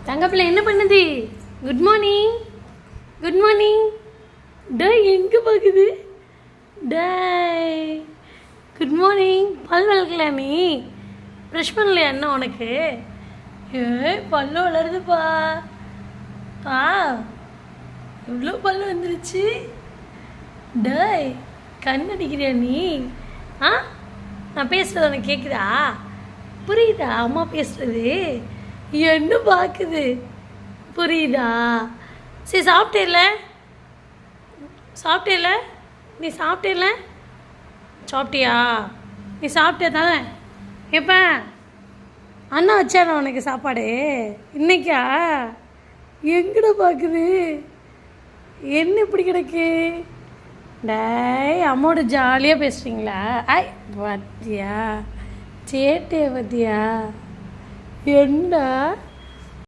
தங்கப்பிள்ளை என்ன பண்ணுது? Good morning, good morning. டே எங்கே பார்க்குது? டே குட் மார்னிங். பல் வளர்க்கல நீ? ப்ரெஷ் பண்ணலையா என்ன உனக்கு? பல்லு வளருதுப்பா. இவ்வளோ பல்லு வந்துருச்சு. டே கண் அடிக்கிறியா நீ? நான் பேசுகிறது உனக்கு கேட்குதா? புரியுதா அம்மா பேசுகிறது? என்ன பார்க்குது புரியுதா? சரி சாப்பிட்டேல்ல? சாப்பிட்டேல்ல? நீ சாப்பிட்டேல்ல? சாப்பிட்டியா? நீ சாப்பிட்டே தானே? எப்போ அண்ணா வச்சானா உனக்கு சாப்பாடு இன்னைக்கா? எங்கட பார்க்குது? என்ன இப்படி கிடக்கு? டேய் அம்மாவோட ஜாலியாக பேசுகிறீங்களா? பார்த்தியா சேட்டையை பார்த்தியா? என்ன